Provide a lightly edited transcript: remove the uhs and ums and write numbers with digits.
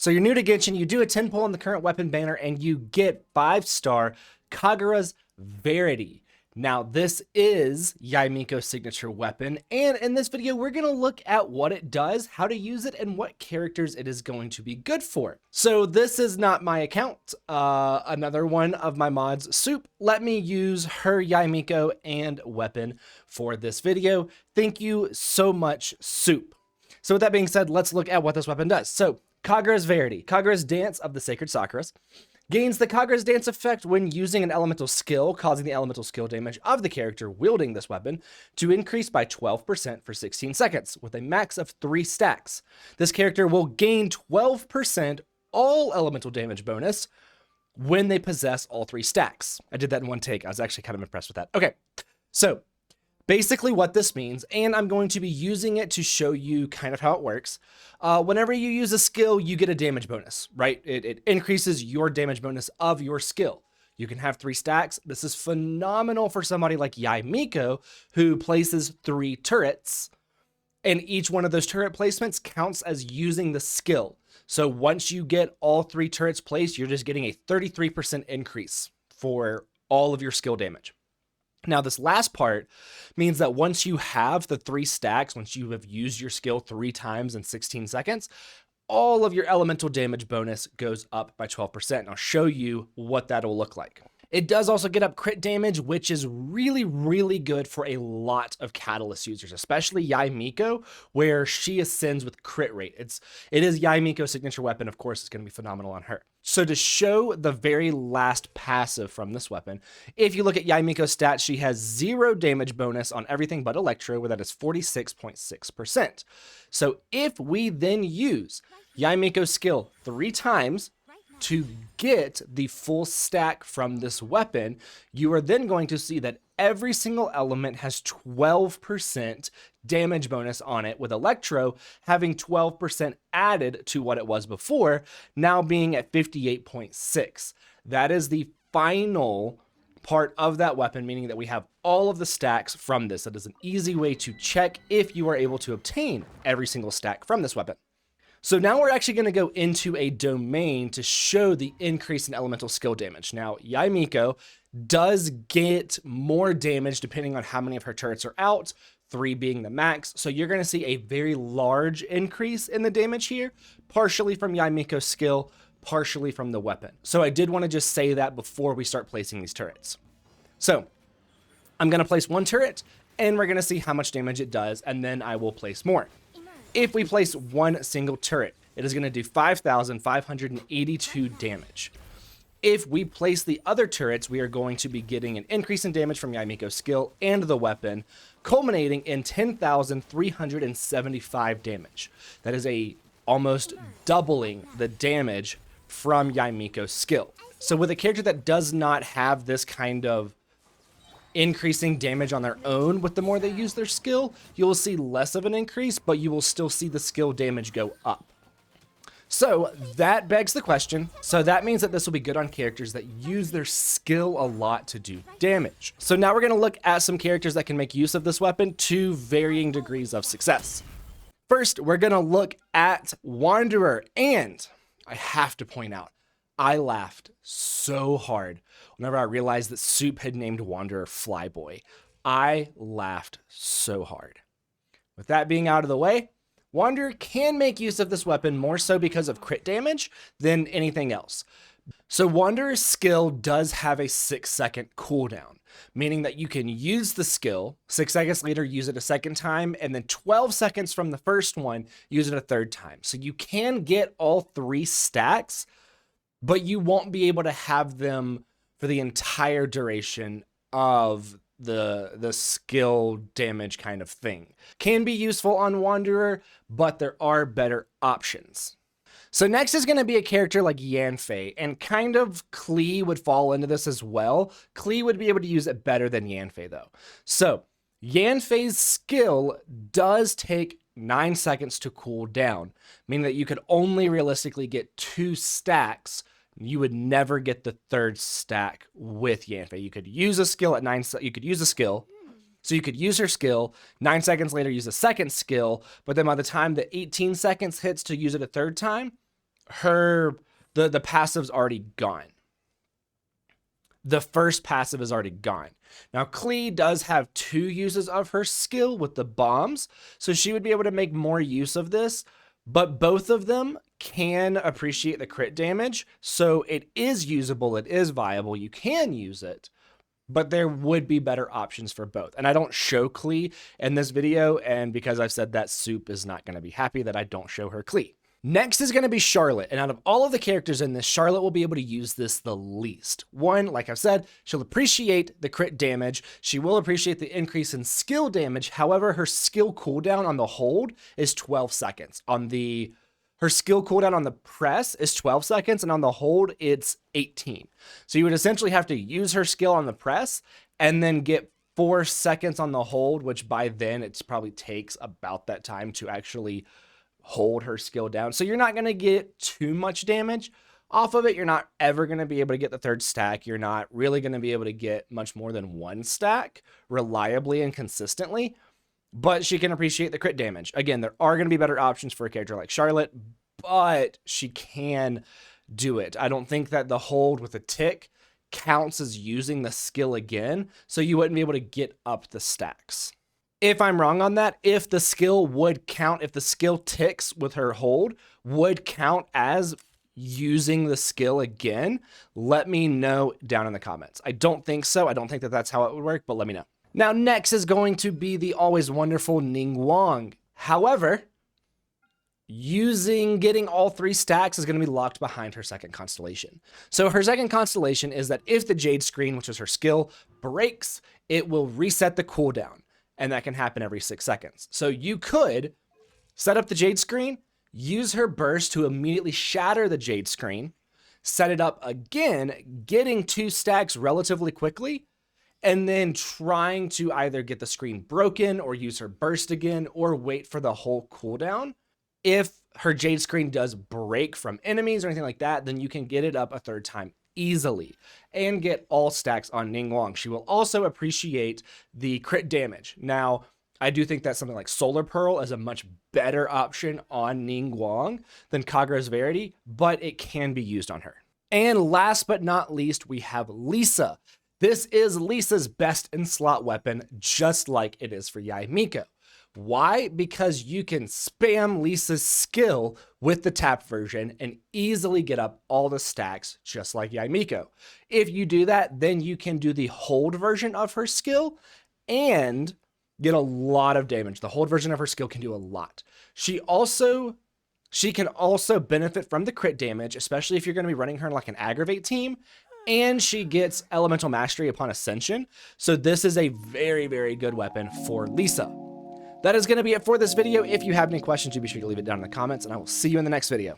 So you're new to Genshin, you do a 10 pull on the current weapon banner, and you get 5-star Kagura's Verity. Now, this is Yaimiko's signature weapon, and in this video, we're going to look at what it does, how to use it, and what characters it is going to be good for. So this is not my account. Another one of my mods, Soup, let me use her Yaimiko and weapon for this video. Thank you so much, Soup. So with that being said, let's look at what this weapon does. So Kagura's Verity. Kagura's Dance of the Sacred Sakuras gains the Kagura's Dance effect when using an elemental skill, causing the elemental skill damage of the character wielding this weapon to increase by 12% for 16 seconds, with a max of 3 stacks. This character will gain 12% all elemental damage bonus when they possess all 3 stacks. I did that in one take. I was actually kind of impressed with that. Okay, so basically what this means, and I'm going to be using it to show you kind of how it works. Whenever you use a skill, you get a damage bonus, right? It increases your damage bonus of your skill. You can have 3 stacks. This is phenomenal for somebody like Yaimiko, who places 3 turrets, and each one of those turret placements counts as using the skill. So once you get all 3 turrets placed, you're just getting a 33% increase for all of your skill damage. Now, this last part means that once you have the 3 stacks, once you have used your skill 3 times in 16 seconds, all of your elemental damage bonus goes up by 12%. And I'll show you what that'll look like. It does also get up crit damage, which is really, really good for a lot of Catalyst users, especially Yaimiko, where she ascends with crit rate. It is Yaimiko's signature weapon. Of course, it's going to be phenomenal on her. So to show the very last passive from this weapon, if you look at Yaimiko's stats, she has 0 damage bonus on everything but Electro, where that is 46.6%. So if we then use Yaimiko's skill 3 times, to get the full stack from this weapon, you are then going to see that every single element has 12% damage bonus on it, with Electro having 12% added to what it was before, now being at 58.6. That is the final part of that weapon, meaning that we have all of the stacks from this. That is an easy way to check if you are able to obtain every single stack from this weapon. So now we're actually going to go into a domain to show the increase in elemental skill damage. Now, Yaimiko does get more damage depending on how many of her turrets are out, 3 being the max. So you're going to see a very large increase in the damage here, partially from Yaimiko's skill, partially from the weapon. So I did want to just say that before we start placing these turrets. So I'm going to place 1 turret, and we're going to see how much damage it does, and then I will place more. If we place 1 single turret, it is going to do 5,582 damage. If we place the other turrets, we are going to be getting an increase in damage from Yaimiko's skill and the weapon, culminating in 10,375 damage. That is almost doubling the damage from Yaimiko's skill. So with a character that does not have this kind of increasing damage on their own, with the more they use their skill, you will see less of an increase, but you will still see the skill damage go up. So that begs the question. So that means that this will be good on characters that use their skill a lot to do damage. So now we're going to look at some characters that can make use of this weapon to varying degrees of success. First, we're going to look at Wanderer, and I have to point out, I laughed so hard whenever I realized that Soup had named Wanderer Flyboy. I laughed so hard. With that being out of the way, Wanderer can make use of this weapon more so because of crit damage than anything else. So Wanderer's skill does have a 6-second cooldown, meaning that you can use the skill, 6 seconds later use it a second time, and then 12 seconds from the first one, use it a third time. So you can get all 3 stacks, but you won't be able to have them for the entire duration of the skill damage kind of thing. Can be useful on Wanderer, but there are better options. So next is going to be a character like Yanfei, and kind of Klee would fall into this as well. Klee would be able to use it better than Yanfei though. So Yanfei's skill does take 9 seconds to cool down, meaning that you could only realistically get 2 stacks. You would never get the 3rd stack with Yanfei. You could use a skill at 9. You could use a skill. So you could use her skill, 9 seconds later use a second skill, but then by the time the 18 seconds hits to use it a 3rd time, the passive's already gone. The first passive is already gone. Now, Klee does have 2 uses of her skill with the bombs, so she would be able to make more use of this, but both of them can appreciate the crit damage, so it is usable, it is viable, you can use it, but there would be better options for both. And I don't show Klee in this video, and because I've said that, Soup is not going to be happy that I don't show her Klee. Next is going to be Charlotte, and out of all of the characters in this, Charlotte will be able to use this the least. One, like I've said, she'll appreciate the crit damage. She will appreciate the increase in skill damage. However, her skill cooldown on the hold is 12 seconds. Her skill cooldown on the press is 12 seconds, and on the hold, it's 18. So you would essentially have to use her skill on the press and then get 4 seconds on the hold, which by then it probably takes about that time to actually hold her skill down. So you're not going to get too much damage off of it. You're not ever going to be able to get the 3rd stack. You're not really going to be able to get much more than 1 stack reliably and consistently, but she can appreciate the crit damage. Again, there are going to be better options for a character like Charlotte, but she can do it. I don't think that the hold with a tick counts as using the skill again, so you wouldn't be able to get up the stacks. If I'm wrong on that, if the skill would count, if the skill ticks with her hold would count as using the skill again, let me know down in the comments. I don't think so. I don't think that that's how it would work, but let me know. Now, next is going to be the always wonderful Ningguang. However, getting all 3 stacks is going to be locked behind her 2nd constellation. So her 2nd constellation is that if the Jade screen, which is her skill, breaks, it will reset the cooldown. And that can happen every 6 seconds. So you could set up the Jade screen, use her burst to immediately shatter the Jade screen, set it up again, getting 2 stacks relatively quickly, and then trying to either get the screen broken or use her burst again or wait for the whole cooldown. If her Jade screen does break from enemies or anything like that, then you can get it up a 3rd time easily and get all stacks on Ningguang. She will also appreciate the crit damage. Now, I do think that something like Solar Pearl is a much better option on Ningguang than Kagura's Verity, but it can be used on her. And last but not least, we have Lisa. This is Lisa's best in slot weapon, just like it is for Yaimiko. Why? Because you can spam Lisa's skill with the tap version and easily get up all the stacks just like Yaimiko. If you do that, then you can do the hold version of her skill and get a lot of damage. The hold version of her skill can do a lot. She can also benefit from the crit damage, especially if you're going to be running her in like an aggravate team. And she gets elemental mastery upon ascension. So this is a very, very good weapon for Lisa. That is going to be it for this video. If you have any questions, you be sure to leave it down in the comments, and I will see you in the next video.